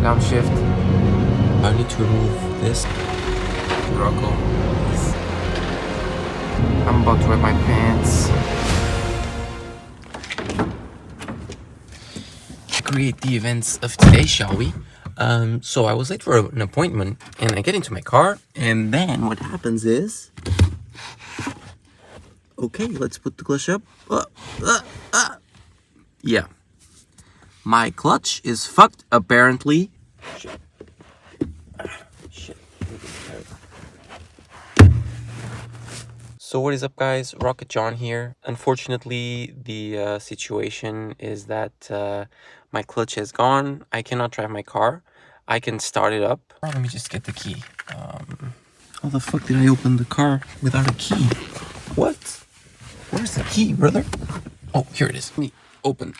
downshift. I need to remove this Scirocco. I'm about to wet my pants. Create the events of today, shall we? So I was late for an appointment, and I get into my car, and then what happens is, okay, let's put the clutch up. Yeah, my clutch is fucked apparently. Shit. So what is up, guys? Rocket John here. Unfortunately, the situation is that my clutch has gone. I cannot drive my car. I can start it up. Let me just get the key. How the fuck did I open the car without a key? What? Where's the key, brother? Oh, here it is. Let me open.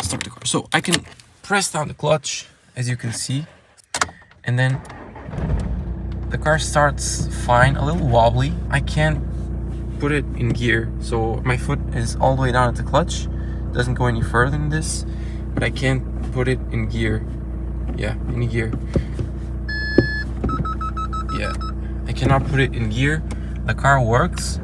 Start the car. So I can press down the clutch, as you can see, and then the car starts fine, a little wobbly. I can't put it in gear, so my foot is all the way down at the clutch. Doesn't go any further than this, but I can't put it in gear. Yeah, in gear. Yeah, I cannot put it in gear. The car works.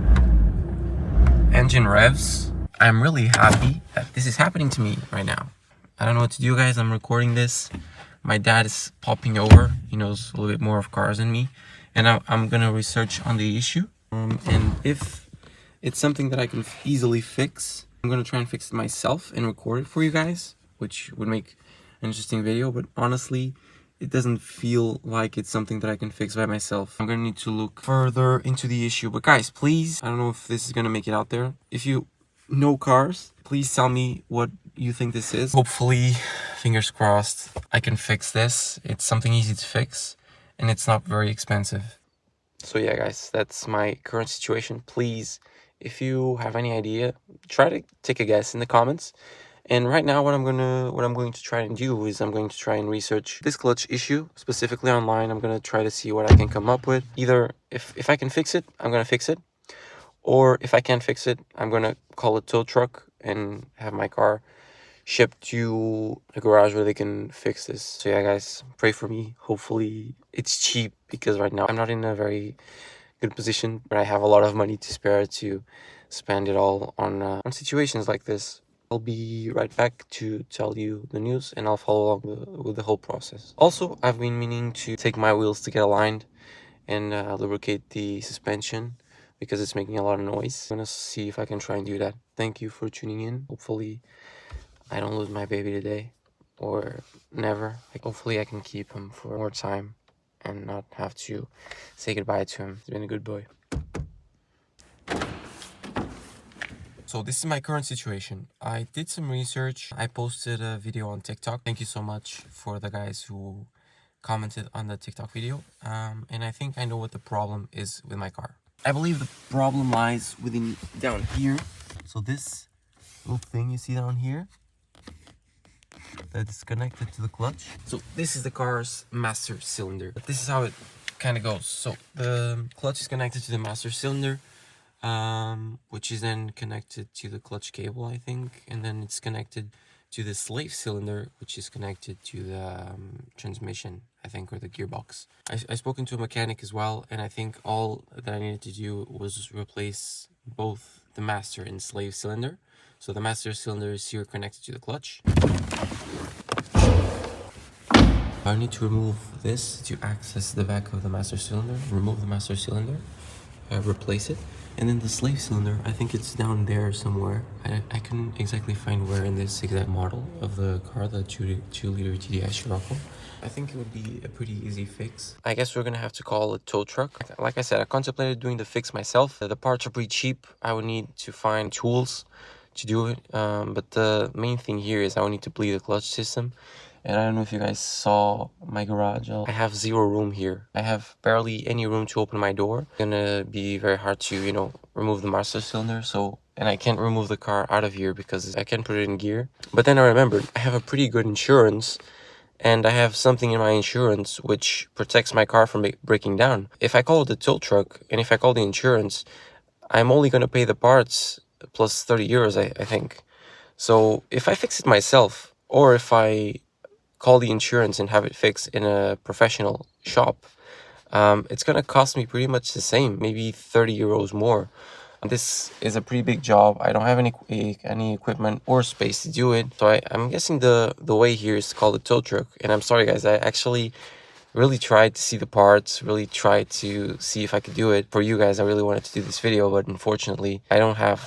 Engine revs. I'm really happy that this is happening to me right now. I don't know what to do, guys. I'm recording this. My dad is popping over. He knows a little bit more of cars than me. And I'm gonna research on the issue. And if it's something that I can easily fix, I'm gonna try and fix it myself and record it for you guys, which would make an interesting video. But honestly, it doesn't feel like it's something that I can fix by myself. I'm gonna need to look further into the issue. But guys, please, I don't know if this is gonna make it out there. If you know cars, please tell me what you think this is. Hopefully, fingers crossed, I can fix this. It's something easy to fix and it's not very expensive. So yeah, guys, that's my current situation. Please, if you have any idea, try to take a guess in the comments. And right now, what I'm going to try and do is I'm going to try and research this clutch issue specifically online. I'm going to try to see what I can come up with. Either if I can fix it, I'm going to fix it. Or if I can't fix it, I'm going to call a tow truck and have my car shipped to a garage where they can fix this. So yeah, guys, pray for me. Hopefully it's cheap, because right now I'm not in a very good position, but I have a lot of money to spare to spend it all on situations like this. I'll be right back to tell you the news, and I'll follow along with the whole process. Also, I've been meaning to take my wheels to get aligned and lubricate the suspension, because it's making a lot of noise. I'm gonna see if I can try and do that. Thank you for tuning in. Hopefully I don't lose my baby today, or never. Hopefully I can keep him for more time and not have to say goodbye to him. He's been a good boy. So this is my current situation. I did some research. I posted a video on TikTok. Thank you so much for the guys who commented on the TikTok video. And I think I know what the problem is with my car. I believe the problem lies within down here. So this little thing you see down here, that is connected to the clutch. So this is the car's master cylinder. But this is how it kind of goes. So the clutch is connected to the master cylinder, which is then connected to the clutch cable, I think, and then it's connected to the slave cylinder, which is connected to the transmission, I think, or the gearbox. I spoken to a mechanic as well, and I think all that I needed to do was replace both the master and slave cylinder. So the master cylinder is here connected to the clutch. I need to remove this to access the back of the master cylinder, remove the master cylinder, replace it. And then the slave cylinder, I think it's down there somewhere. I couldn't exactly find where in this exact model of the car, the 2-liter TDI Scirocco. I think it would be a pretty easy fix. I guess we're gonna have to call a tow truck. Like I said, I contemplated doing the fix myself. The parts are pretty cheap. I would need to find tools to do it. But the main thing here is I would need to bleed the clutch system. And I don't know if you guys saw my garage. I have zero room here. I have barely any room to open my door. It's gonna be very hard to, remove the master cylinder. And I can't remove the car out of here because I can't put it in gear. But then I remembered I have a pretty good insurance, and I have something in my insurance which protects my car from breaking down. If I call the tow truck and if I call the insurance, I'm only gonna pay the parts plus 30 euros, I think. So if I fix it myself, or if I call the insurance and have it fixed in a professional shop, it's gonna cost me pretty much the same, maybe 30 euros more. This is a pretty big job. I don't have any equipment or space to do it. So I'm guessing the way here is called a tow truck. And I'm sorry guys, I actually really tried to see the parts, really tried to see if I could do it. For you guys, I really wanted to do this video, but unfortunately, I don't have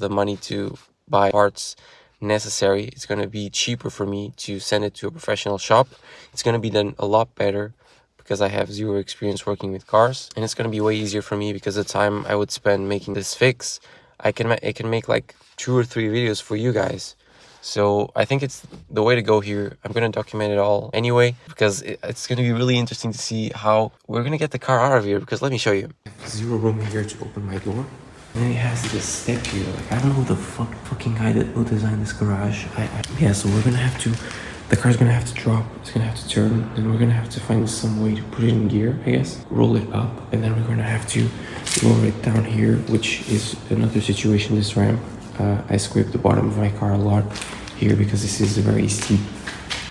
the money to buy parts necessary. It's going to be cheaper for me to send it to a professional shop. It's going to be done a lot better because I have zero experience working with cars, and it's going to be way easier for me because the time I would spend making this fix, I can make like 2 or 3 videos for you guys. So I think it's the way to go here. I'm going to document it all anyway, because it's going to be really interesting to see how we're going to get the car out of here, because let me show you. I have zero room here to open my door. And then it has this step here. Like, I don't know who the fucking guy that who designed this garage. Yeah, so we're going to have to, the car's going to have to drop. It's going to have to turn. Then we're going to have to find some way to put it in gear, I guess. Roll it up. And then we're going to have to lower it down here, which is another situation, this ramp. I scraped the bottom of my car a lot here because this is very steep.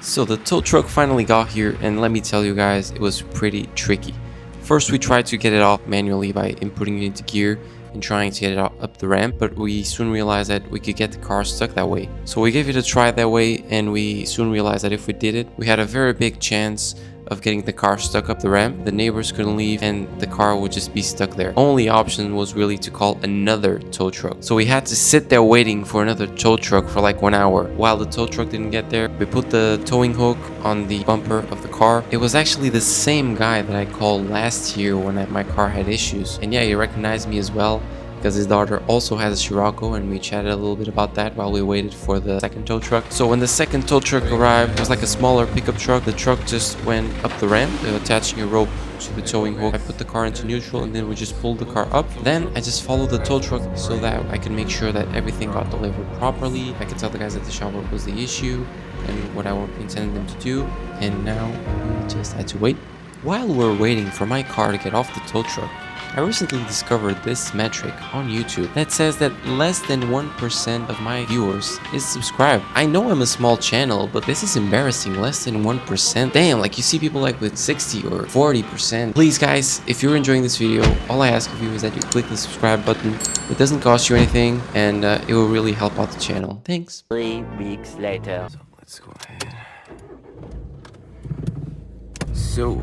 So the tow truck finally got here, and let me tell you guys, it was pretty tricky. First we tried to get it off manually by inputting it into gear and trying to get it up the ramp, but we soon realized that we could get the car stuck that way. So we gave it a try that way, and we soon realized that if we did it, we had a very big chance of getting the car stuck up the ramp. The neighbors couldn't leave and the car would just be stuck there. Only option was really to call another tow truck. So we had to sit there waiting for another tow truck for like 1 hour. While the tow truck didn't get there, we put the towing hook on the bumper of the car. It was actually the same guy that I called last year when my car had issues. And yeah, he recognized me as well, because his daughter also has a Scirocco, and we chatted a little bit about that while we waited for the second tow truck. So when the second tow truck arrived, it was like a smaller pickup truck. The truck just went up the ramp, attaching a rope to the towing hook. I put the car into neutral, and then we just pulled the car up. Then I just followed the tow truck so that I could make sure that everything got delivered properly. I could tell the guys at the shop what was the issue and what I intended them to do. And now we just had to wait. While we're waiting for my car to get off the tow truck, I recently discovered this metric on YouTube that says that less than 1% of my viewers is subscribed. I know I'm a small channel, but this is embarrassing. Less than 1%. Damn, like you see people like with 60 or 40%. Please guys, if you're enjoying this video, all I ask of you is that you click the subscribe button. It doesn't cost you anything, and it will really help out the channel. Thanks. 3 weeks later. So let's go ahead. So,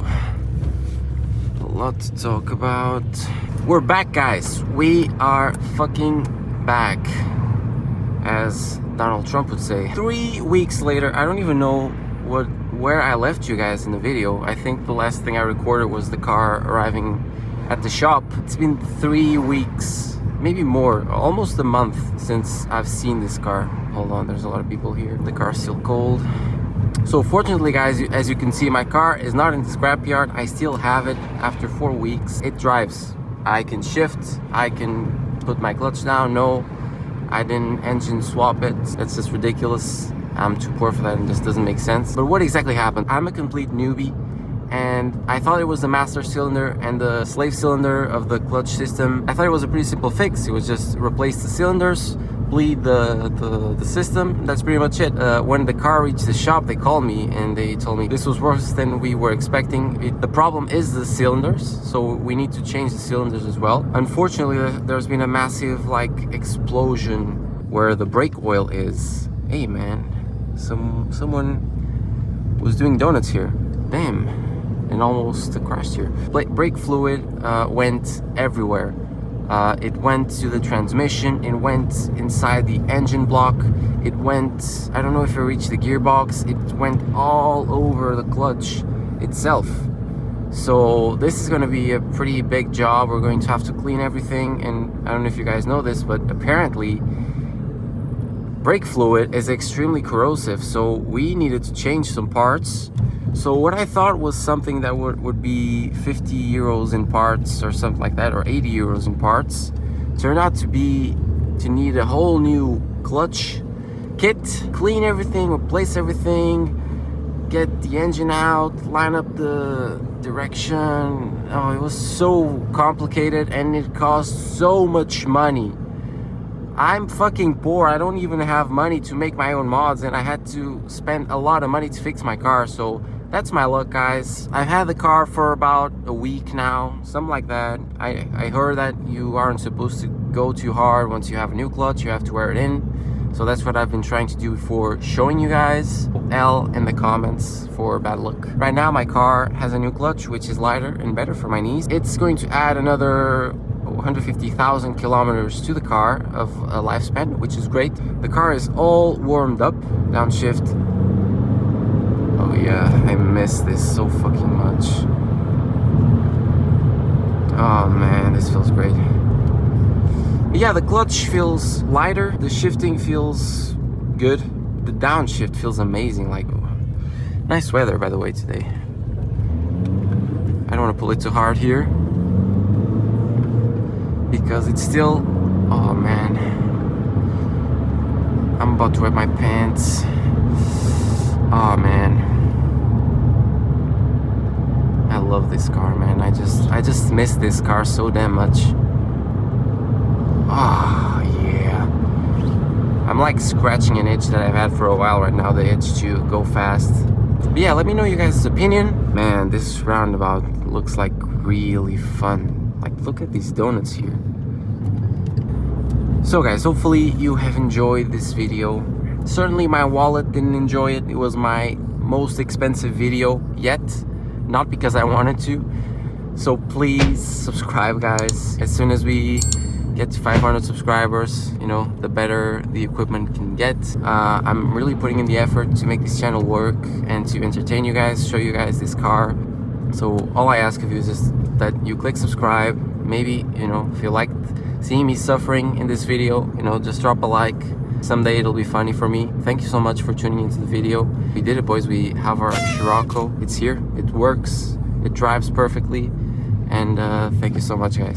a lot to talk about. We're back, guys. We are fucking back, as Donald Trump would say. 3 weeks later. I don't even know where I left you guys in the video. I think the last thing I recorded was the car arriving at the shop. It's been 3 weeks, maybe more, almost a month since I've seen this car. Hold on, there's a lot of people here. The car's still cold. So fortunately guys, as you can see, my car is not in the scrapyard. I still have it after 4 weeks. It drives. I can shift, I can put my clutch down. No, I didn't engine swap it. It's just ridiculous. I'm too poor for that, and this doesn't make sense. But what exactly happened? I'm a complete newbie, and I thought it was the master cylinder and the slave cylinder of the clutch system. I thought it was a pretty simple fix. It was just replace the cylinders, bleed the system. That's pretty much it. When the car reached the shop, they called me and they told me this was worse than we were expecting. The problem is the cylinders, so we need to change the cylinders as well. Unfortunately, there's been a massive explosion where the brake oil is. Hey man, someone was doing donuts here. Damn, and almost crashed here. Brake fluid went everywhere. It went to the transmission, it went inside the engine block, it went, I don't know if it reached the gearbox, it went all over the clutch itself. So this is going to be a pretty big job. We're going to have to clean everything, and I don't know if you guys know this, but apparently brake fluid is extremely corrosive, so we needed to change some parts. So what I thought was something that would be 50 euros in parts or something like that, or 80 euros in parts, turned out to need a whole new clutch kit, clean everything, replace everything, get the engine out, line up the direction. Oh, it was so complicated and it cost so much money. I'm fucking poor. I don't even have money to make my own mods, and I had to spend a lot of money to fix my car. So that's my luck, guys. I've had the car for about a week now, something like that. I heard that you aren't supposed to go too hard. Once you have a new clutch, you have to wear it in. So that's what I've been trying to do before showing you guys. L in the comments for bad luck. Right now my car has a new clutch, which is lighter and better for my knees. It's going to add another 150,000 kilometers to the car of a lifespan, which is great. The car is all warmed up. Downshift. Oh yeah, I miss this so fucking much. Oh man, this feels great. Yeah, the clutch feels lighter, the shifting feels good, the downshift feels amazing. Like, nice weather by the way today. I don't want to pull it too hard here because it's still, oh man, I'm about to wet my pants. Oh man, I love this car, man. I just miss this car so damn much. Oh yeah, I'm like scratching an itch that I've had for a while right now, the itch to go fast. But yeah, let me know you guys' opinion. Man, this roundabout looks like really fun. Like, look at these donuts here. So guys, hopefully you have enjoyed this video. Certainly my wallet didn't enjoy it. It was my most expensive video yet, not because I wanted to. So please subscribe, guys. As soon as we get to 500 subscribers, you know, the better the equipment can get. I'm really putting in the effort to make this channel work and to entertain you guys, show you guys this car. So all I ask of you is just that you click subscribe. Maybe, you know, if you liked seeing me suffering in this video, you know, just drop a like. Someday it'll be funny for me. Thank you so much for tuning into the video. We did it, boys. We have our Scirocco. It's here. It works. It drives perfectly. And thank you so much, guys.